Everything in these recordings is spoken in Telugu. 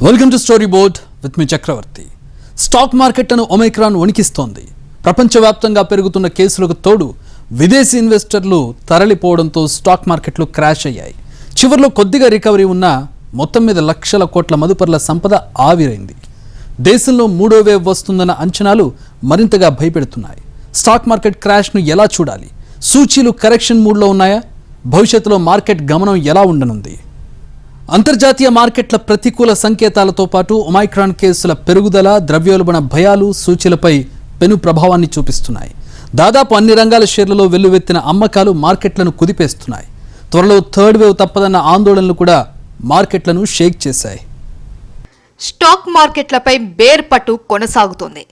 Welcome to storyboard with me Chakravarthy. Stock మార్కెట్ను ఒమైక్రాన్ వణికిస్తోంది. ప్రపంచవ్యాప్తంగా పెరుగుతున్న కేసులకు తోడు విదేశీ ఇన్వెస్టర్లు తరలిపోవడంతో స్టాక్ మార్కెట్లు క్రాష్ అయ్యాయి. చివరిలో కొద్దిగా రికవరీ ఉన్నా మొత్తం మీద లక్షల కోట్ల మదుపర్ల సంపద ఆవిరైంది. దేశంలో మూడో వేవ్ వస్తుందన్న అంచనాలు మరింతగా భయపెడుతున్నాయి. స్టాక్ మార్కెట్ క్రాష్ను ఎలా చూడాలి? సూచీలు కరెక్షన్ మూడ్లో ఉన్నాయా? భవిష్యత్తులో మార్కెట్ గమనం ఎలా ఉండనుంది? అంతర్జాతీయ మార్కెట్ల ప్రతికూల సంకేతాలతో పాటు ఒమైక్రాన్ కేసుల పెరుగుదల, ద్రవ్యోల్బణ భయాలు సూచీలపై పెను ప్రభావాన్ని చూపిస్తున్నాయి. దాదాపు అన్ని రంగాల షేర్లలో వెల్లువెత్తిన అమ్మకాలు మార్కెట్లను కుదిపేస్తున్నాయి. త్వరలో థర్డ్ వేవ్ తప్పదన్న ఆందోళనలు కూడా మార్కెట్లను షేక్ చేశాయి. స్టాక్ మార్కెట్లపై బేర్ పట్టు కొనసాగుతోంది.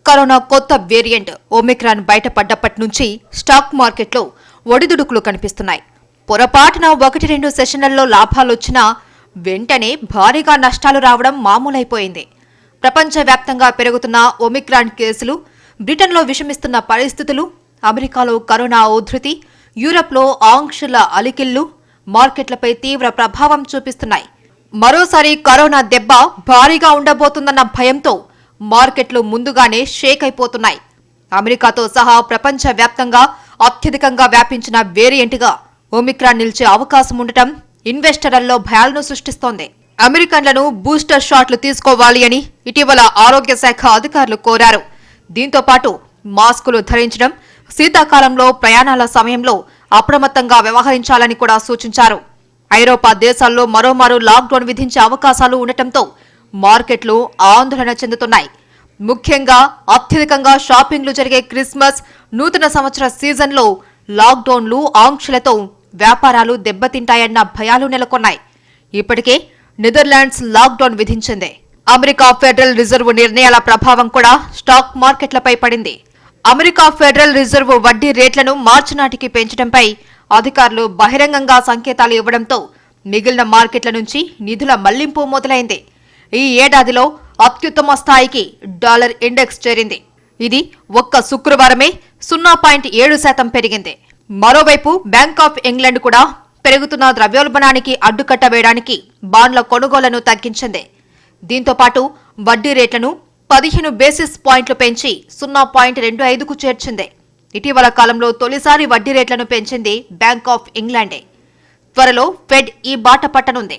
కరోనా కొత్త వేరియంట్ ఒమిక్రాన్ బయటపడ్డప్పటి నుంచి స్టాక్ మార్కెట్లో ఒడిదుడుకులు కనిపిస్తున్నాయి. పొరపాటున 1-2 సెషన్లలో లాభాలొచ్చినా వెంటనే భారీగా నష్టాలు రావడం మామూలైపోయింది. ప్రపంచవ్యాప్తంగా పెరుగుతున్న ఒమిక్రాన్ కేసులు, బ్రిటన్లో విషమిస్తున్న పరిస్థితులు, అమెరికాలో కరోనా ఉధృతి, యూరప్లో ఆంక్షల అలికిళ్లు మార్కెట్లపై తీవ్ర ప్రభావం చూపిస్తున్నాయి. మరోసారి కరోనా దెబ్బ భారీగా ఉండబోతుందన్న భయంతో మార్కెట్లు ముందుగానే షేక్ అయిపోతున్నాయి. అమెరికాతో సహా ప్రపంచవ్యాప్తంగా అత్యధికంగా వ్యాపించిన వేరియంట్గా ఒమిక్రాన్ నిలిచే అవకాశం ఉండటం ఇన్వెస్టర్లలో భయాలను సృష్టిస్తోంది. అమెరికన్లను బూస్టర్ షాట్లు తీసుకోవాలి అని ఇటీవల ఆరోగ్య శాఖ అధికారులు కోరారు. దీంతో పాటు మాస్కులు ధరించడం, శీతాకాలంలో ప్రయాణాల సమయంలో అప్రమత్తంగా వ్యవహరించాలని కూడా సూచించారు. ఐరోపా దేశాల్లో మరోమారు లాక్డౌన్ విధించే అవకాశాలు ఉండటంతో మార్కెట్లు ఆందోళన చెందుతున్నాయి. ముఖ్యంగా అత్యధికంగా షాపింగ్లు జరిగే క్రిస్మస్, నూతన సంవత్సర సీజన్లో లాక్డౌన్లు, ఆంక్షలతో వ్యాపారాలు దెబ్బతింటాయన్న భయాలు నెలకొన్నాయి. ఇప్పటికే నెదర్లాండ్స్ లాక్డౌన్ విధించింది. అమెరికా ఫెడరల్ రిజర్వ్ నిర్ణయాల ప్రభావం కూడా స్టాక్ మార్కెట్లపై పడింది. అమెరికా ఫెడరల్ రిజర్వ్ వడ్డీ రేట్లను మార్చి నాటికి పెంచడంపై అధికారులు బహిరంగంగా సంకేతాలు ఇవ్వడంతో మిగిలిన మార్కెట్ల నుంచి నిధుల మళ్లింపు మొదలైంది. ఈ ఏడాదిలో అత్యుత్తమ స్థాయికి డాలర్ ఇండెక్స్ చేరింది. ఇది ఒక్క శుక్రవారమే 0.7% పెరిగింది. మరోవైపు బ్యాంక్ ఆఫ్ ఇంగ్లాండ్ కూడా పెరుగుతున్న ద్రవ్యోల్బణానికి అడ్డుకట్ట వేయడానికి బాండ్ల కొనుగోళ్లను తగ్గించింది. దీంతో పాటు వడ్డీ రేట్లను 15 బేసిస్ పాయింట్లు పెంచి 0.25కు చేర్చింది. ఇటీవల కాలంలో తొలిసారి వడ్డీ రేట్లను పెంచింది బ్యాంక్ ఆఫ్ ఇంగ్లాండే. త్వరలో ఫెడ్ ఈ బాట పట్టనుంది.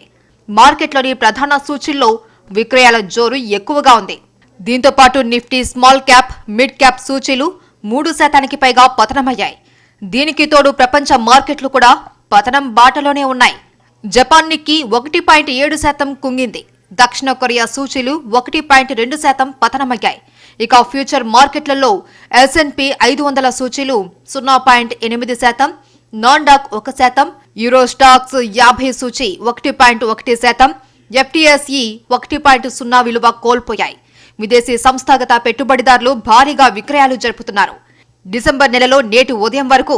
మార్కెట్లోని ప్రధాన సూచీల్లో విక్రయాల జోరు ఎక్కువగా ఉంది. దీంతో పాటు Nifty small cap, mid cap సూచీలు 3% పైగా పతనమయ్యాయి. దీనికి తోడు ప్రపంచ మార్కెట్లు కూడా పతనం బాటలోనే ఉన్నాయి. జపాన్ నిక్కీ 1.7% కుంగింది. దక్షిణ కొరియా సూచీలు 1.2% పతనమయ్యాయి. ఇక ఫ్యూచర్ మార్కెట్లలో S&P 500 సూచీలు 0.8%, నాన్డాక్ 1%, యూరో స్టాక్స్ 50 సూచీ 1.1%, FTSE 1.0 విలువ కోల్పోయాయి. విదేశీ సంస్థాగత పెట్టుబడిదారులు భారీగా విక్రయాలు జరుపుతున్నారు. డిసెంబర్ నెలలో నేటి ఉదయం వరకు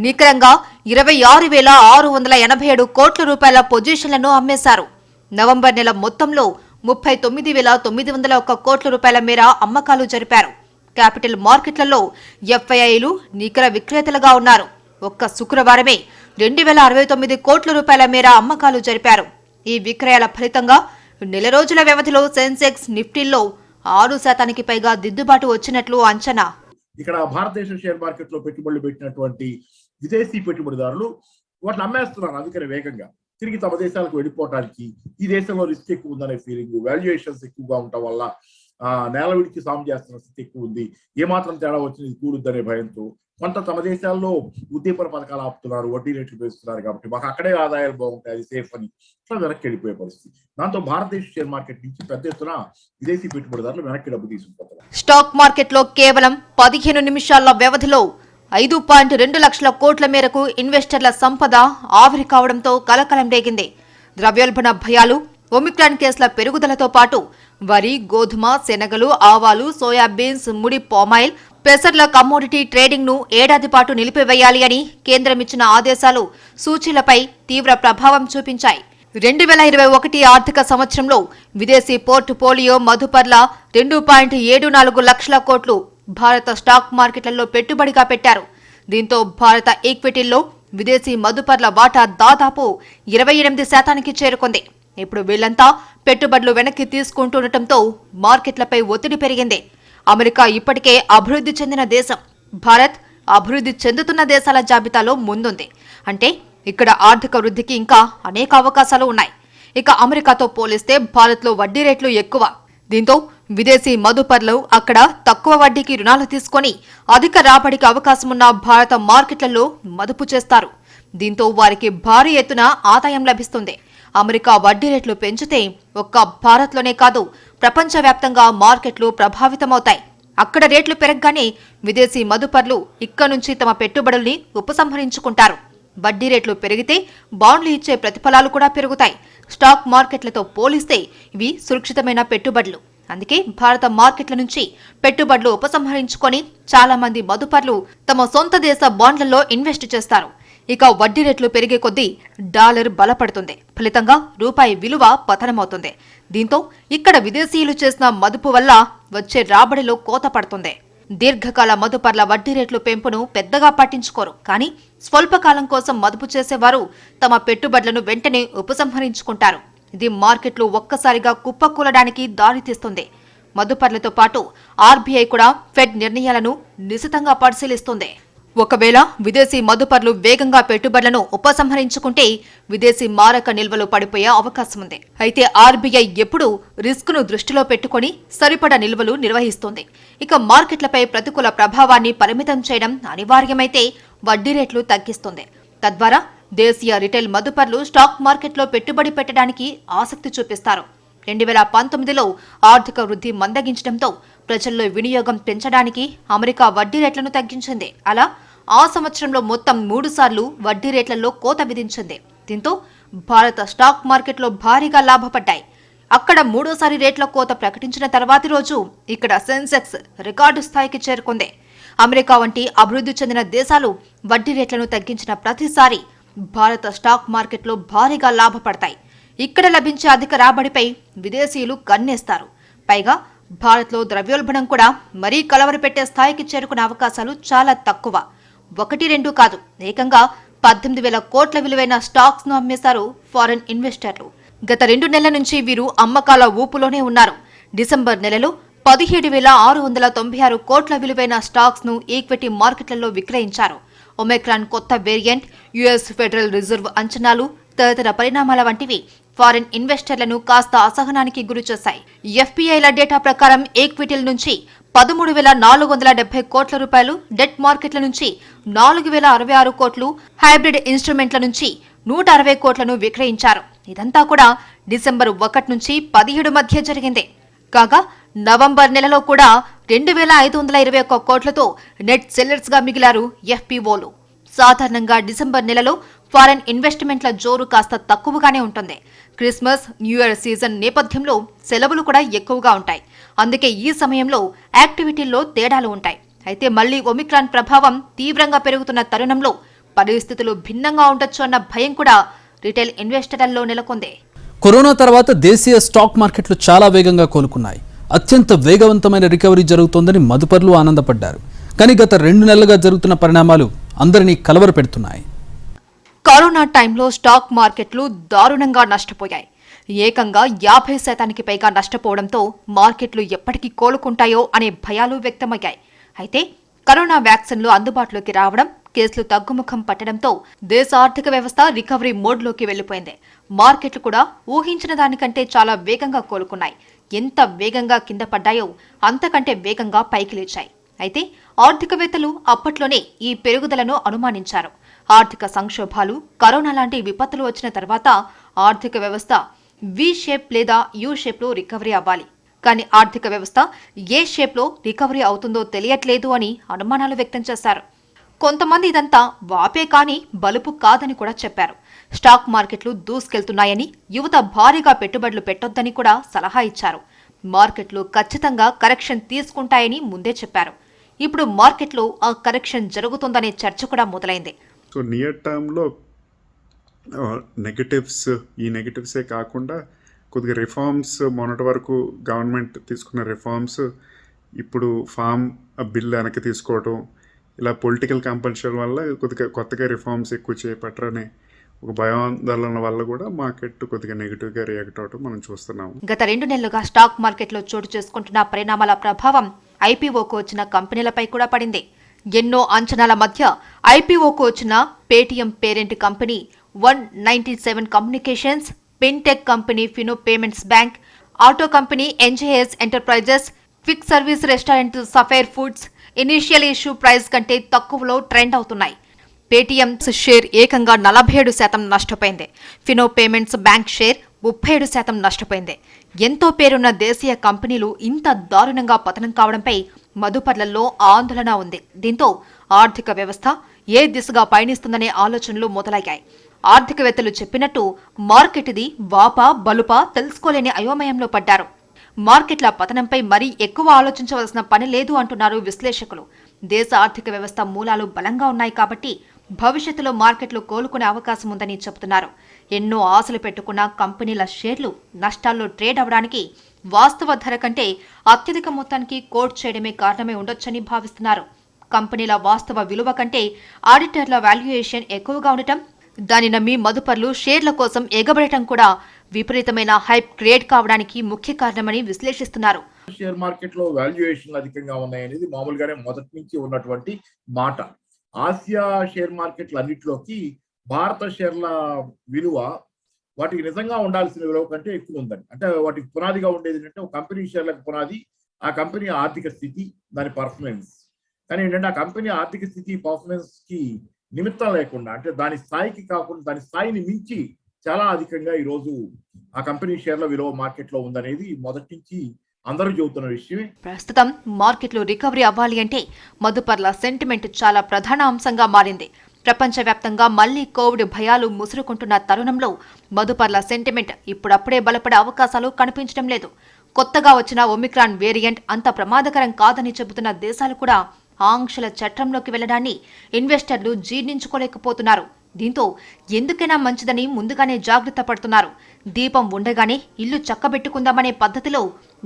నికరంగా 26,687 కోట్ల రూపాయల పొజిషన్లను అమ్మేశారు. నవంబర్ నెల మొత్తంలో 39,901 కోట్ల రూపాయల మేర అమ్మకాలు జరిపారు. క్యాపిటల్ మార్కెట్లలో FIIలు నికర విక్రేతలుగా ఉన్నారు. ఒక్క శుక్రవారమే 2,069 కోట్ల రూపాయల మేర అమ్మకాలు జరిపారు. ఈ విక్రయాల ఫలితంగా నెల రోజుల వ్యవధిలో సెన్సెక్స్, నిఫ్టీల్లో 6% పైగా దిద్దుబాటు వచ్చినట్లు అంచనా. ఇక్కడ భారతదేశ షేర్ మార్కెట్ లో పెట్టుబడులు పెట్టినటువంటి విదేశీ పెట్టుబడిదారులు వాటిని అమ్మేస్తున్నారు అందుకని వేగంగా తిరిగి తమ దేశాలకు వెళ్ళిపోవటానికి. ఈ దేశంలో రిస్క్ ఎక్కువ ఉందనే ఫీలింగ్, వాల్యుయేషన్స్ ఎక్కువగా ఉండటం వల్ల నేల విడికి సాము చేస్తున్న స్థితి ఎక్కువ ఉంది. ఏమాత్రం తేడా వచ్చింది కూలుద్దనే భయంతో కొంత తమ దేశాల్లో ఉద్దీపన పథకాలు ఆపుతున్నారు, వడ్డీ రేట్లు పెంచుతున్నారు. కాబట్టి మాకు అక్కడే ఆదాయాలు బాగుంటాయి, అది సేఫ్ అని ఇట్లా వెనక్కి వెళ్ళిపోయే పరిస్థితి. దాంతో భారతదేశ షేర్ మార్కెట్ నుంచి పెద్ద ఎత్తున విదేశీ పెట్టుబడిదారులు వెనక్కి డబ్బు తీసుకుంటారు. స్టాక్ మార్కెట్ లో కేవలం 15 నిమిషాల వ్యవధిలో 5.2 లక్షల కోట్ల మేరకు ఇన్వెస్టర్ల సంపద ఆవిరి కావడంతో కలకలం రేగింది. ద్రవ్యోల్బణ భయాలు, ఒమిక్రాన్ కేసుల పెరుగుదలతో పాటు వరి, గోధుమ, శనగలు, ఆవాలు, సోయాబీన్స్, ముడి పామాయిల్, పెసర్ల కమోడిటీ ట్రేడింగ్ ను ఏడాది పాటు నిలిపివేయాలి అని కేంద్రం ఇచ్చిన ఆదేశాలు సూచీలపై తీవ్ర ప్రభావం చూపించాయి. 2021 ఆర్థిక సంవత్సరంలో విదేశీ పోర్టుఫోలియో మదుపర్ల 2.74 లక్షల కోట్లు భారత స్టాక్ మార్కెట్లలో పెట్టుబడిగా పెట్టారు. దీంతో భారత ఈక్విటీల్లో విదేశీ మదుపర్ల వాటా దాదాపు 28% చేరుకుంది. ఇప్పుడు వీళ్లంతా పెట్టుబడులు వెనక్కి తీసుకుంటుండటంతో మార్కెట్లపై ఒత్తిడి పెరిగింది. అమెరికా ఇప్పటికే అభివృద్ధి చెందిన దేశం. భారత్ అభివృద్ధి చెందుతున్న దేశాల జాబితాలో ముందుంది. అంటే ఇక్కడ ఆర్థిక వృద్ధికి ఇంకా అనేక అవకాశాలు ఉన్నాయి. ఇక అమెరికాతో పోలిస్తే భారత్లో వడ్డీ రేట్లు ఎక్కువ. దీంతో విదేశీ మదుపర్లు అక్కడ తక్కువ వడ్డీకి రుణాలు తీసుకొని అధిక రాబడికి అవకాశమున్న భారత మార్కెట్లలో మదుపు చేస్తారు. దీంతో వారికి భారీ ఎత్తున ఆదాయం లభిస్తుంది. అమెరికా వడ్డీ రేట్లు పెంచితే ఒక్క భారత్లోనే కాదు, ప్రపంచవ్యాప్తంగా మార్కెట్లు ప్రభావితమవుతాయి. అక్కడ రేట్లు పెరగగానే విదేశీ మదుపర్లు ఇక్కడ నుంచి తమ పెట్టుబడుల్ని ఉపసంహరించుకుంటారు. వడ్డీ రేట్లు పెరిగితే బాండ్లు ఇచ్చే ప్రతిఫలాలు కూడా పెరుగుతాయి. స్టాక్ మార్కెట్లతో పోలిస్తే ఇవి సురక్షితమైన పెట్టుబడులు. అందుకే భారత మార్కెట్ల నుంచి పెట్టుబడులు ఉపసంహరించుకొని చాలా మంది మదుపర్లు తమ సొంత దేశ బాండ్లలో ఇన్వెస్ట్ చేస్తారు. ఇక వడ్డీ రేట్లు పెరిగే కొద్దీ డాలర్ బలపడుతుంది. ఫలితంగా రూపాయి విలువ పతనమవుతుంది. దీంతో ఇక్కడ విదేశీయులు చేసిన మదుపు వల్ల వచ్చే రాబడిలో కోత పడుతుంది. దీర్ఘకాల మదుపర్ల వడ్డీ రేట్లు పెంపును పెద్దగా పట్టించుకోరు. కానీ స్వల్పకాలం కోసం మదుపు చేసేవారు తమ పెట్టుబడులను వెంటనే ఉపసంహరించుకుంటారు. ఇది మార్కెట్లు ఒక్కసారిగా కుప్పకూలడానికి దారితీస్తుంది. మదుపర్లతో పాటు ఆర్బీఐ కూడా ఫెడ్ నిర్ణయాలను నిశితంగా పరిశీలిస్తుంది. ఒకవేళ విదేశీ మదుపర్లు వేగంగా పెట్టుబడులను ఉపసంహరించుకుంటే విదేశీ మారక నిల్వలు పడిపోయే అవకాశం ఉంది. అయితే ఆర్బీఐ ఎప్పుడూ రిస్క్ను దృష్టిలో పెట్టుకుని సరిపడా నిల్వలు నిర్వహిస్తుంది. ఇక మార్కెట్లపై ప్రతికూల ప్రభావాన్ని పరిమితం చేయడం అనివార్యమైతే వడ్డీ రేట్లు తగ్గిస్తుంది. తద్వారా దేశీయ రిటైల్ మదుపర్లు స్టాక్ మార్కెట్లో పెట్టుబడి పెట్టడానికి ఆసక్తి చూపిస్తారు. 2019లో ఆర్థిక వృద్ధి మందగించడంతో ప్రజల్లో వినియోగం పెంచడానికి అమెరికా వడ్డీ రేట్లను తగ్గించింది. అలా ఆ సంవత్సరంలో మొత్తం 3 సార్లు వడ్డీ రేట్లలో కోత విధించింది. దీంతో భారత స్టాక్ మార్కెట్లో భారీగా లాభపడ్డాయి. అక్కడ 3వ రేట్ల కోత ప్రకటించిన తర్వాతి రోజు ఇక్కడ సెన్సెక్స్ రికార్డు స్థాయికి చేరుకుంది. అమెరికా వంటి అభివృద్ధి చెందిన దేశాలు వడ్డీ రేట్లను తగ్గించిన ప్రతిసారి భారత స్టాక్ మార్కెట్లో భారీగా లాభపడతాయి. ఇక్కడ లభించే అధిక రాబడిపై విదేశీయులు కన్నేస్తారు. పైగా భారత్లో ద్రవ్యోల్బణం కూడా మరీ కలవరపెట్టే స్థాయికి చేరుకునే అవకాశాలు చాలా తక్కువ. 1-2 కాదు, ఏకంగా 18,000 కోట్ల విలువైన స్టాక్స్ ను అమ్మేశారు ఫారెన్ ఇన్వెస్టర్లు. గత 2 నెలల నుంచి వీరు అమ్మకాల ఊపులోనే ఉన్నారు. డిసెంబర్ నెలలో 17,696 కోట్ల విలువైన స్టాక్స్ ను ఈక్విటీ మార్కెట్లలో విక్రయించారు. ఒమిక్రాన్ కొత్త వేరియంట్, యుఎస్ ఫెడరల్ రిజర్వ్ అంచనాలు, తదితర పరిణామాల వంటివి ఫారెన్ ఇన్వెస్టర్లను కాస్త అసహనానికి గురిచేశాయి. ఎఫ్పీఐల డేటా ప్రకారం ఈక్విటీల నుంచి 13,470 కోట్ల రూపాయలు, డెట్ మార్కెట్ల నుంచి 4,066 కోట్లు, హైబ్రిడ్ ఇన్స్ట్రుమెంట్ల నుంచి 160 కోట్లను విక్రయించారు. ఇదంతా కూడా డిసెంబర్ 1 నుంచి 17 మధ్య జరిగింది. కాగా నవంబర్ నెలలో కూడా 2,521 కోట్లతో నెట్ సెల్లర్స్ గా మిగిలారు ఎఫ్పీఓలు. సాధారణంగా డిసెంబర్ నెలలో ఫారెన్ ఇన్వెస్ట్మెంట్ల జోరు కాస్త తక్కువగానే ఉంటుంది. క్రిస్మస్, న్యూ ఇయర్ సీజన్ నేపథ్యంలో సెలవులు కూడా ఎక్కువగా ఉంటాయి. అందుకే ఈ సమయంలో యాక్టివిటీల్లో తేడాలు ఉంటాయి. అయితే మళ్లీ ఒమిక్రాన్ ప్రభావం తీవ్రంగా పెరుగుతున్న తరుణంలో పరిస్థితులు భిన్నంగా ఉండొచ్చు అన్న భయం కూడా రిటైల్ ఇన్వెస్టర్లలో నెలకొంది. కరోనా తర్వాత దేశీయ స్టాక్ మార్కెట్లు చాలా వేగంగా కోలుకున్నాయి. అత్యంత వేగవంతమైన రికవరీ జరుగుతోందని మదుపర్లు ఆనందపడ్డారు. కానీ గత 2 నెలలుగా జరుగుతున్న పరిణామాలు అందరినీ కలవరపెడుతున్నాయి. కరోనా టైంలో స్టాక్ మార్కెట్లు దారుణంగా నష్టపోయాయి. ఏకంగా 50% పైగా నష్టపోవడంతో మార్కెట్లు ఎప్పటికీ కోలుకుంటాయో అనే భయాలు వ్యక్తమయ్యాయి. అయితే కరోనా వ్యాక్సిన్లు అందుబాటులోకి రావడం, కేసులు తగ్గుముఖం పట్టడంతో దేశ ఆర్థిక వ్యవస్థ రికవరీ మోడ్లోకి వెళ్లిపోయింది. మార్కెట్లు కూడా ఊహించిన దానికంటే చాలా వేగంగా కోలుకున్నాయి. ఎంత వేగంగా కింద పడ్డాయో అంతకంటే వేగంగా పైకి లేచాయి. అయితే ఆర్థికవేత్తలు అప్పట్లోనే ఈ పెరుగుదలను అనుమానించారు. ఆర్థిక సంక్షోభాలు, కరోనా లాంటి విపత్తులు వచ్చిన తర్వాత ఆర్థిక వ్యవస్థ వి షేప్ లేదా యూ షేప్లో రికవరీ అవ్వాలి. కానీ ఆర్థిక వ్యవస్థ ఏ షేప్లో రికవరీ అవుతుందో తెలియట్లేదు అని అనుమానాలు వ్యక్తం చేశారు. కొంతమంది ఇదంతా వాపే కానీ బలుపు కాదని కూడా చెప్పారు. స్టాక్ మార్కెట్లు దూసుకెళ్తున్నాయని, యువత భారీగా పెట్టుబడులు పెట్టొద్దని కూడా సలహా ఇచ్చారు. మార్కెట్లు ఖచ్చితంగా కరెక్షన్ తీసుకుంటాయని ముందే చెప్పారు. ఇప్పుడు మార్కెట్లో ఆ కరెక్షన్ జరుగుతుందనే చర్చ కూడా మొదలైంది. సో నియర్ టర్మ్లో ఈ నెగటివ్సే కాకుండా కొద్దిగా రిఫార్మ్స్, మొన్నటి వరకు గవర్నమెంట్ తీసుకున్న రిఫార్మ్స్, ఇప్పుడు ఫామ్ బిల్ వెనక్కి తీసుకోవడం, ఇలా పొలిటికల్ కంపల్షన్ వల్ల కొద్దిగా కొత్తగా రిఫార్మ్స్ ఎక్కువ చేపట్టరనే ఒక భయాందోళన వల్ల కూడా మార్కెట్ కొద్దిగా నెగిటివ్గా రియాక్ట్ అవటం మనం చూస్తున్నాము. గత 2 నెలలుగా స్టాక్ మార్కెట్లో చోటు చేసుకుంటున్న పరిణామాల ప్రభావం ఐపీఓకు వచ్చిన కంపెనీలపై కూడా పడింది. ఎన్నో అంచనాల మధ్య ఐపీఓకు వచ్చిన Paytm parent company 197 communications, fintech company Fino payments bank, auto company NJS enterprises, quick service restaurant Sapphire foods initial issue price కంటే తక్కువలో ట్రెండ్ అవుతున్నాయి. పేటీఎం షేర్ ఏకంగా 47% నష్టపోయింది. ఫినో పేమెంట్స్ బ్యాంక్ షేర్ 37% నష్టపోయింది. ఎంతో పేరున్న దేశీయ కంపెనీలు ఇంత దారుణంగా పతనం కావడంపై మదుపర్లలో ఆందోళన ఉంది. దీంతో ఆర్థిక వ్యవస్థ ఏ దిశగా పయనిస్తుందనే ఆలోచనలు మొదలయ్యాయి. ఆర్థికవేత్తలు చెప్పినట్టు మార్కెట్ ఇది వాపా బలుపా తెలుసుకోలేని అయోమయంలో పడ్డారు. మార్కెట్ల పతనంపై మరీ ఎక్కువ ఆలోచించవలసిన పని లేదు అంటున్నారు విశ్లేషకులు. దేశ ఆర్థిక వ్యవస్థ మూలాలు బలంగా ఉన్నాయి కాబట్టి భవిష్యత్తులో మార్కెట్లు కోలుకునే అవకాశం ఉందని చెబుతున్నారు. ఎన్నో ఆశలు పెట్టుకున్న కంపెనీల షేర్లు నష్టాల్లో ట్రేడ్ అవడానికి వాస్తవ ధర కంటే అత్యధిక మొత్తానికి కోట్ చేయడమే కారణమై ఉండొచ్చని భావిస్తున్నారు. కంపెనీల వాస్తవ విలువ కంటే ఆడిటర్ల వాల్యుయేషన్ ఎక్కువగా ఉండటం, దాని నమ్మి మదుపర్లు షేర్ల కోసం ఎగబడటం కూడా విపరీతమైన హైప్ క్రియేట్ కావడానికి ముఖ్య కారణమని విశ్లేషిస్తున్నారు. షేర్ మార్కెట్ లో వాల్యుయేషన్లు అధికంగా ఉన్నాయనేది మామూలుగానే మొదటి నుంచి ఉన్నటువంటి మాట. ఆసియా షేర్ మార్కెట్లు అన్నిటిలోకి భారత షేర్ల విలువ వాటికి నిజంగా ఉండాల్సిన విలువ కంటే ఎక్కువ ఉందని. అంటే వాటికి పునాదిగా ఉండేది ఏంటంటే ఒక కంపెనీ షేర్లకు పునాది ఆ కంపెనీ ఆర్థిక స్థితి, దాని పర్ఫార్మెన్స్. కానీ ఏంటంటే ఆ కంపెనీ ఆర్థిక స్థితి పర్ఫార్మెన్స్ కి నిమిత్తం లేకుండా, అంటే దాని స్థాయికి కాకుండా దాని స్థాయిని మించి చాలా అధికంగా ఈరోజు ఆ కంపెనీ షేర్ల విలువ మార్కెట్ లో ఉందనేది మొదటి నుంచి అందరూ చెబుతున్న విషయమే. ప్రస్తుతం మార్కెట్లు రికవరీ అవ్వాలి అంటే మదుపర్ల సెంటిమెంట్ చాలా ప్రధాన అంశంగా మారింది. ప్రపంచవ్యాప్తంగా మళ్లీ కోవిడ్ భయాలు ముసురుకుంటున్న తరుణంలో మదుపర్ల సెంటిమెంట్ ఇప్పుడప్పుడే బలపడే అవకాశాలు కనిపించడం లేదు. కొత్తగా వచ్చిన ఒమిక్రాన్ వేరియంట్ అంత ప్రమాదకరం కాదని చెబుతున్న దేశాలు కూడా ఆంక్షల చట్రంలోకి వెళ్లడాన్ని ఇన్వెస్టర్లు జీర్ణించుకోలేకపోతున్నారు. దీంతో ఎందుకైనా మంచిదని ముందుగానే జాగ్రత్త పడుతున్నారు. దీపం ఉండగానే ఇల్లు చక్కబెట్టుకుందామనే పద్ధతిలో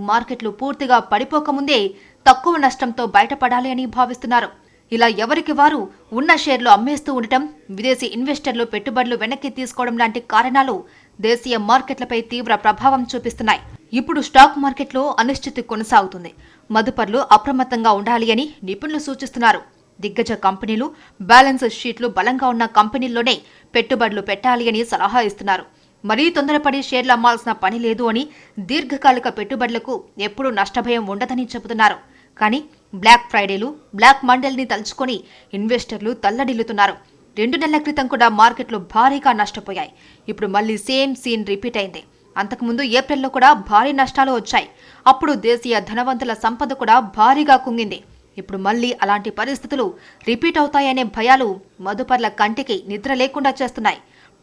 మార్కెట్లు పూర్తిగా పడిపోకముందే తక్కువ నష్టంతో బయటపడాలి అని భావిస్తున్నారు. ఇలా ఎవరికి వారు ఉన్న షేర్లు అమ్మేస్తూ ఉండటం, విదేశీ ఇన్వెస్టర్లు పెట్టుబడులు వెనక్కి తీసుకోవడం లాంటి కారణాలు దేశీయ మార్కెట్లపై తీవ్ర ప్రభావం చూపిస్తున్నాయి. ఇప్పుడు స్టాక్ మార్కెట్లో అనిశ్చితి కొనసాగుతుంది. మదుపర్లు అప్రమత్తంగా ఉండాలి అని నిపుణులు సూచిస్తున్నారు. దిగ్గజ కంపెనీలు, బ్యాలెన్స్ షీట్లు బలంగా ఉన్న కంపెనీల్లోనే పెట్టుబడులు పెట్టాలి అని సలహా ఇస్తున్నారు. మరీ తొందరపడి షేర్లు అమ్మాల్సిన పని లేదు అని, దీర్ఘకాలిక పెట్టుబడులకు ఎప్పుడూ నష్టభయం ఉండదని చెబుతున్నారు. కానీ బ్లాక్ ఫ్రైడేలు, బ్లాక్ మండేల్ని తలుచుకొని ఇన్వెస్టర్లు తల్లడిల్లుతున్నారు. 2 నెలల క్రితం కూడా మార్కెట్లు భారీగా నష్టపోయాయి. ఇప్పుడు మళ్లీ సేమ్ సీన్ రిపీట్ అయింది. అంతకుముందు ఏప్రిల్లో కూడా భారీ నష్టాలు వచ్చాయి. అప్పుడు దేశీయ ధనవంతుల సంపద కూడా భారీగా కుంగింది. ఇప్పుడు మళ్లీ అలాంటి పరిస్థితులు రిపీట్ అవుతాయనే భయాలు మదుపర్ల కంటికి నిద్ర లేకుండా చేస్తున్నాయి.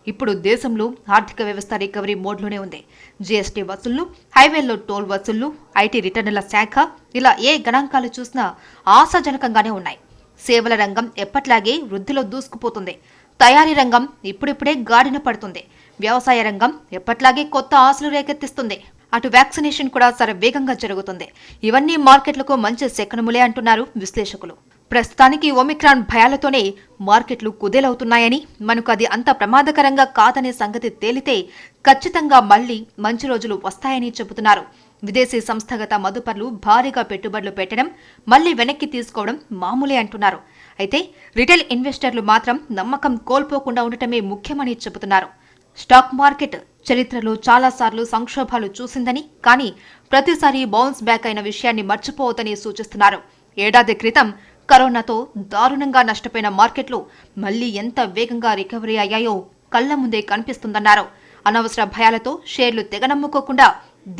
ఇప్పుడు దేశంలో ఆర్థిక వ్యవస్థ రికవరీ మోడ్లోనే ఉంది. జీఎస్టీ వసూళ్లు, హైవేల్లో టోల్ వసూళ్లు, ఐటీ రిటర్నుల శాఖ, ఇలా ఏ గణాంకాలు చూసినా ఆశాజనకంగానే ఉన్నాయి. సేవల రంగం ఎప్పట్లాగే వృద్ధిలో దూసుకుపోతుంది. తయారీ రంగం ఇప్పుడిప్పుడే గాడిన పడుతుంది. వ్యవసాయ రంగం ఎప్పట్లాగే కొత్త ఆశలు రేకెత్తిస్తుంది. అటు వ్యాక్సినేషన్ కూడా శరవేగంగా జరుగుతుంది. ఇవన్నీ మార్కెట్లకు మంచి శకనములే అంటున్నారు విశ్లేషకులు. ప్రస్తుతానికి ఒమిక్రాన్ భయాలతోనే మార్కెట్లు కుదేలవుతున్నాయని, మనకు అది అంత ప్రమాదకరంగా కాదనే సంగతి తేలితే ఖచ్చితంగా మళ్లీ మంచి రోజులు వస్తాయని చెబుతున్నారు. విదేశీ సంస్థాగత మదుపర్లు భారీగా పెట్టుబడులు పెట్టడం, మళ్లీ వెనక్కి తీసుకోవడం మామూలే అంటున్నారు. అయితే రిటైల్ ఇన్వెస్టర్లు మాత్రం నమ్మకం కోల్పోకుండా ఉండటమే ముఖ్యమని చెబుతున్నారు. స్టాక్ మార్కెట్ చరిత్రలో చాలాసార్లు సంక్షోభాలు చూసిందని, కానీ ప్రతిసారి బౌన్స్ బ్యాక్ అయిన విషయాన్ని మర్చిపోవద్దని సూచిస్తున్నారు. ఏడాది క్రితం కరోనాతో దారుణంగా నష్టపోయిన మార్కెట్లు మళ్లీ ఎంత వేగంగా రికవరీ అయ్యాయో కళ్ల ముందే కనిపిస్తుందన్నారు. అనవసర భయాలతో షేర్లు తెగనమ్ముకోకుండా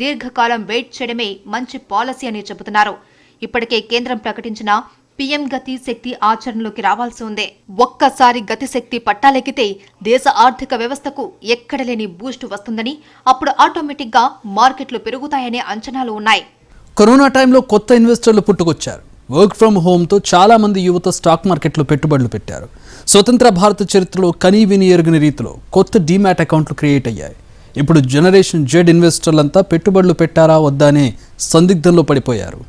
దీర్ఘకాలం వెయిట్ చేయడమే మంచి పాలసీ అని చెబుతున్నారు. ఇప్పటికే కేంద్రం ప్రకటించిన పీఎం గతి శక్తి ఆచరణలోకి రావాల్సి ఉంది. ఒక్కసారి గతిశక్తి పట్టాలెక్కితే దేశ ఆర్థిక వ్యవస్థకు ఎక్కడలేని బూస్ట్ వస్తుందని, అప్పుడు ఆటోమేటిక్ గా మార్కెట్లు పెరుగుతాయనే అంచనాలు ఉన్నాయి. కరోనా టైంలో కొత్త ఇన్వెస్టర్లు పుట్టుకొచ్చారు. వర్క్ ఫ్రమ్ హోమ్తో చాలా మంది యువత స్టాక్ మార్కెట్లో పెట్టుబడులు పెట్టారు. స్వతంత్ర భారత చరిత్రలో కనీ విని ఎరుగని రీతిలో కొత్త డీమ్యాట్ అకౌంట్లు క్రియేట్ అయ్యాయి. ఇప్పుడు జనరేషన్ జెడ్ ఇన్వెస్టర్లంతా పెట్టుబడులు పెట్టారా వద్దా అనే సందిగ్ధంలో పడిపోయారు.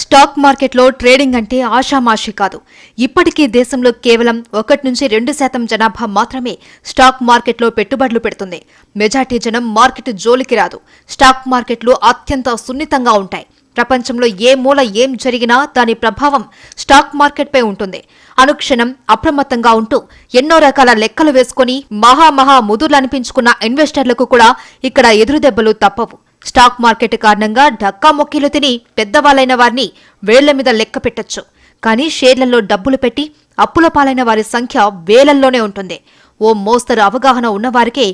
స్టాక్ మార్కెట్లో ట్రేడింగ్ అంటే ఆషామాషి కాదు. ఇప్పటికీ దేశంలో కేవలం 1-2% జనాభా మాత్రమే స్టాక్ మార్కెట్లో పెట్టుబడులు పెడుతుంది. మెజార్టీ జనం మార్కెట్ జోలికి రాదు. స్టాక్ మార్కెట్లు అత్యంత సున్నితంగా ఉంటాయి. ప్రపంచంలో ఏ మూల ఏం జరిగినా దాని ప్రభావం స్టాక్ మార్కెట్పై ఉంటుంది. అనుక్షణం అప్రమత్తంగా ఉంటూ ఎన్నో రకాల లెక్కలు వేసుకుని మహా ముదుర్లు అనిపించుకున్న ఇన్వెస్టర్లకు కూడా ఇక్కడ ఎదురుదెబ్బలు తప్పవు. స్టాక్ మార్కెట్ కారణంగా ఢక్కా మొక్కీలు తిని పెద్దవాళ్లైన వారిని వేళ్ల మీద లెక్క పెట్టొచ్చు. కానీ షేర్లలో డబ్బులు పెట్టి అప్పుల పాలైన వారి సంఖ్య వేలల్లోనే ఉంటుంది. ఓ మోస్తరు అవగాహన ఉన్నవారికే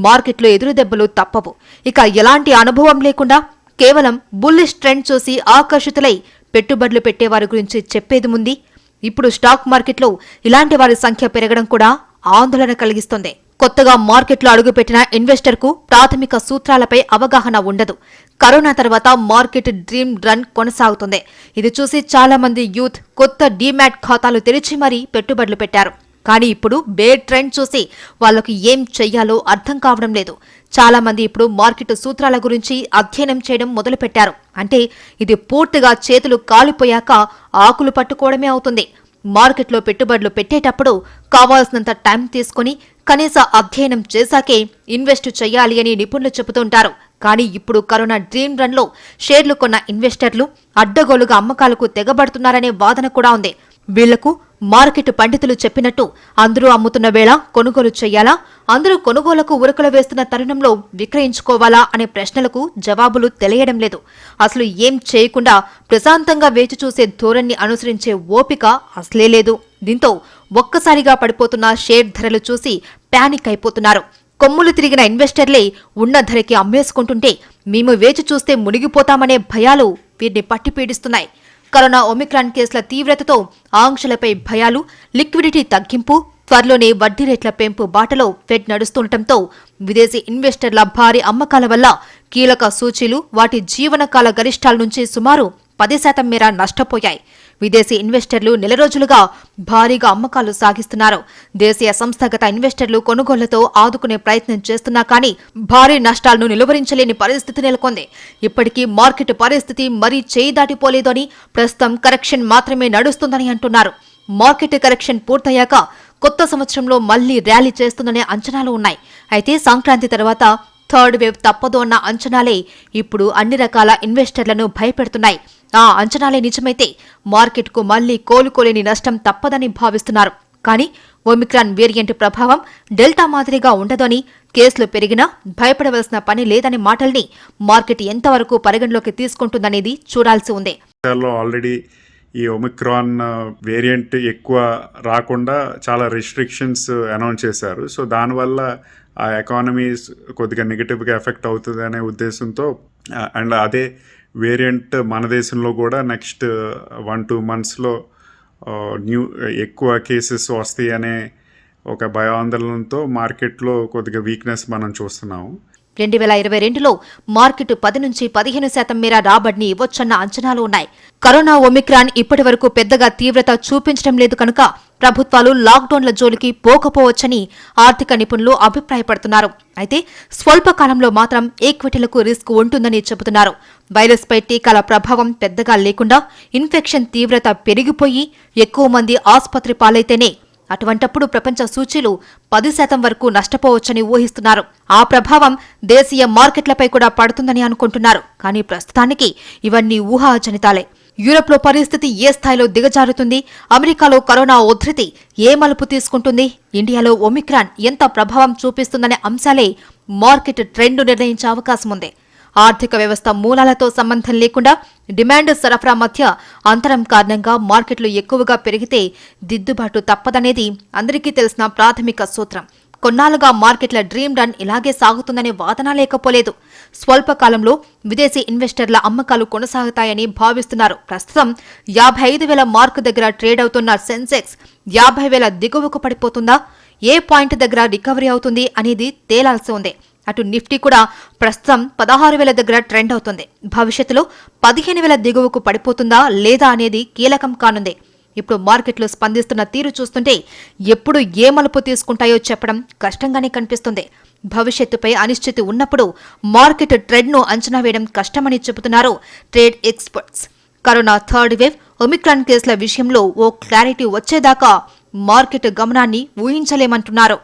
మార్కెట్లో ఎదురుదెబ్బలు తప్పవు. ఇక ఎలాంటి అనుభవం లేకుండా కేవలం బుల్లిష్ ట్రెండ్ చూసి ఆకర్షితులై పెట్టుబడులు పెట్టేవారి గురించి చెప్పేది. ఇప్పుడు స్టాక్ మార్కెట్లో ఇలాంటి వారి సంఖ్య పెరగడం కూడా ఆందోళన కలిగిస్తుంది. కొత్తగా మార్కెట్లో అడుగుపెట్టిన ఇన్వెస్టర్కు ప్రాథమిక సూత్రాలపై అవగాహన ఉండదు. కరోనా తర్వాత మార్కెట్ డ్రీమ్ రన్ కొనసాగుతుంది. ఇది చూసి చాలా మంది యూత్ కొత్త డీమ్యాట్ ఖాతాలు తెరిచి మరీ పెట్టుబడులు పెట్టారు. కానీ ఇప్పుడు బేర్ ట్రెండ్ చూసి వాళ్లకు ఏం చెయ్యాలో అర్థం కావడం లేదు. చాలా మంది ఇప్పుడు మార్కెట్ సూత్రాల గురించి అధ్యయనం చేయడం మొదలుపెట్టారు. అంటే ఇది పూర్తిగా చేతులు కాలిపోయాక ఆకులు పట్టుకోవడమే అవుతుంది. మార్కెట్లో పెట్టుబడులు పెట్టేటప్పుడు కావాల్సినంత టైం తీసుకుని కనీస అధ్యయనం చేశాకే ఇన్వెస్ట్ చేయాలి అని నిపుణులు చెబుతుంటారు. కానీ ఇప్పుడు కరోనా డ్రీమ్ రన్ లో షేర్లు కొన్న ఇన్వెస్టర్లు అడ్డగోలుగా అమ్మకాలకు తెగబడుతున్నారనే వాదన కూడా ఉంది. వీళ్లకు మార్కెట్ పండితులు చెప్పినట్టు అందరూ అమ్ముతున్న వేళ కొనుగోలు చేయాలా, అందరూ కొనుగోలుకు ఉరకలు వేస్తున్న తరుణంలో విక్రయించుకోవాలా అనే ప్రశ్నలకు జవాబులు తెలియడం లేదు. అసలు ఏం చేయకుండా ప్రశాంతంగా వేచి చూసే ధోరణి అనుసరించే ఓపిక అసలే లేదు. దీంతో ఒక్కసారిగా పడిపోతున్న షేర్ ధరలు చూసి ప్యానిక్ అయిపోతున్నారు. కొమ్ములు తిరిగిన ఇన్వెస్టర్లే ఉన్న ధరకి అమ్మేసుకుంటుంటే మేము వేచి చూస్తే మునిగిపోతామనే భయాలు వీరిని పట్టి పీడిస్తున్నాయి. కరోనా ఒమిక్రాన్ కేసుల తీవ్రతతో ఆంక్షలపై భయాలు, లిక్విడిటీ తగ్గింపు, త్వరలోనే వడ్డీ రేట్ల పెంపు బాటలో ఫెడ్ నడుస్తుండటంతో విదేశీ ఇన్వెస్టర్ల భారీ అమ్మకాల వల్ల కీలక సూచీలు వాటి జీవనకాల గరిష్టాల నుంచి సుమారు 10% మేర నష్టపోయాయి. విదేశీ ఇన్వెస్టర్లు నెల రోజులుగా భారీగా అమ్మకాలు సాగిస్తున్నారు. దేశీయ సంస్థాగత ఇన్వెస్టర్లు కొనుగోళ్లతో ఆదుకునే ప్రయత్నం చేస్తున్నా కానీ భారీ నష్టాలను నిలువరించలేని పరిస్థితి నెలకొంది. ఇప్పటికీ మార్కెట్ పరిస్థితి మరీ చేయి దాటిపోలేదని, ప్రస్తుతం కరెక్షన్ మాత్రమే నడుస్తుందని అంటున్నారు. మార్కెట్ కరెక్షన్ పూర్తయ్యాక కొత్త సంవత్సరంలో మళ్లీ ర్యాలీ చేస్తుందనే అంచనాలు ఉన్నాయి. అయితే సంక్రాంతి తర్వాత థర్డ్ వేవ్ తప్పదు అన్న అంచనాలే ఇప్పుడు అన్ని రకాల ఇన్వెస్టర్లను భయపెడుతున్నాయి. ఆ అంచనాలే నిజమైతే మార్కెట్కు మళ్లీ కోలుకోలేని నష్టం తప్పదని భావిస్తున్నారు. కానీ ఒమిక్రాన్ వేరియంట్ ప్రభావం డెల్టా మాదిరిగా ఉండదని, కేసులు పెరిగినా భయపడవలసిన పని లేదనే మాటల్ని మార్కెట్ ఎంతవరకు పరిగణలోకి తీసుకుంటుందనేది చూడాల్సి ఉంది. ఆల్రెడీ ఈ ఒమిక్రాన్ వేరియంట్ ఎక్కువ రాకుండా చాలా రిస్ట్రిక్షన్స్ అనౌన్స్ చేశారు. సో దానివల్ల ఆ ఎకానమీస్ కొద్దిగా నెగిటివ్గా ఎఫెక్ట్ అవుతుంది అనే ఉద్దేశంతో, అండ్ అదే వేరియంట్ మన దేశంలో కూడా నెక్స్ట్ 1-2 monthsలో ఎక్కువ కేసెస్ వస్తాయి అనే ఒక భయాందోళనతో మార్కెట్లో కొద్దిగా వీక్నెస్ మనం చూస్తున్నాము. 2022లో మార్కెట్ 10-15% మేర రాబడిని ఇవ్వొచ్చన్న అంచనాలు ఉన్నాయి. కరోనా ఒమిక్రాన్ ఇప్పటి వరకు పెద్దగా తీవ్రత చూపించడం లేదు కనుక ప్రభుత్వాలు లాక్డౌన్ల జోలికి పోకపోవచ్చని ఆర్థిక నిపుణులు అభిప్రాయపడుతున్నారు. అయితే స్వల్పకాలంలో మాత్రం ఈక్విటీలకు రిస్క్ ఉంటుందని చెబుతున్నారు. వైరస్పై టీకాల ప్రభావం పెద్దగా లేకుండా ఇన్ఫెక్షన్ తీవ్రత పెరిగిపోయి ఎక్కువ మంది ఆసుపత్రి పాలైతేనే అటువంటప్పుడు ప్రపంచ సూచీలు 10% వరకు నష్టపోవచ్చని ఊహిస్తున్నారు. ఆ ప్రభావం దేశీయ మార్కెట్లపై కూడా పడుతుందని అనుకుంటున్నారు. కానీ ప్రస్తుతానికి ఇవన్నీ ఊహాజనితాలే. యూరప్లో పరిస్థితి ఏ స్థాయిలో దిగజారుతుంది, అమెరికాలో కరోనా ఉధృతి ఏ మలుపు తీసుకుంటుంది, ఇండియాలో ఒమిక్రాన్ ఎంత ప్రభావం చూపిస్తుందనే అంశాలే మార్కెట్ ట్రెండ్ నిర్ణయించే అవకాశం ఉంది. ఆర్థిక వ్యవస్థ మూలాలతో సంబంధం లేకుండా డిమాండ్ సరఫరా మధ్య అంతరం కారణంగా మార్కెట్లు ఎక్కువగా పెరిగితే దిద్దుబాటు తప్పదనేది అందరికీ తెలిసిన ప్రాథమిక సూత్రం. కొన్నాళ్లుగా మార్కెట్ల డ్రీమ్ రన్ ఇలాగే సాగుతుందనే వాదన లేకపోలేదు. స్వల్పకాలంలో విదేశీ ఇన్వెస్టర్ల అమ్మకాలు కొనసాగుతాయని భావిస్తున్నారు. ప్రస్తుతం 55,000 మార్కు దగ్గర ట్రేడ్ అవుతున్న సెన్సెక్స్ 50,000 దిగువకు పడిపోతుందా, ఏ పాయింట్ దగ్గర రికవరీ అవుతుంది అనేది తేలాల్సి ఉంది. అటు నిఫ్టీ కూడా ప్రస్తుతం 16,000 దగ్గర ట్రెండ్ అవుతుంది. భవిష్యత్తులో 15,000 దిగువకు పడిపోతుందా లేదా అనేది కీలకం కానుంది. ఇప్పుడు మార్కెట్లు స్పందిస్తున్న తీరు చూస్తుంటే ఎప్పుడు ఏ మలుపు తీసుకుంటాయో చెప్పడం కష్టంగానే కనిపిస్తుంది. భవిష్యత్తుపై అనిశ్చితి ఉన్నప్పుడు మార్కెట్ ట్రెండ్ను అంచనా వేయడం కష్టమని చెబుతున్నారు trade experts. Corona third wave Omicron కేసుల విషయంలో ఓ క్లారిటీ వచ్చేదాకా మార్కెట్ గమనాన్ని ఊహించలేమంటున్నారు.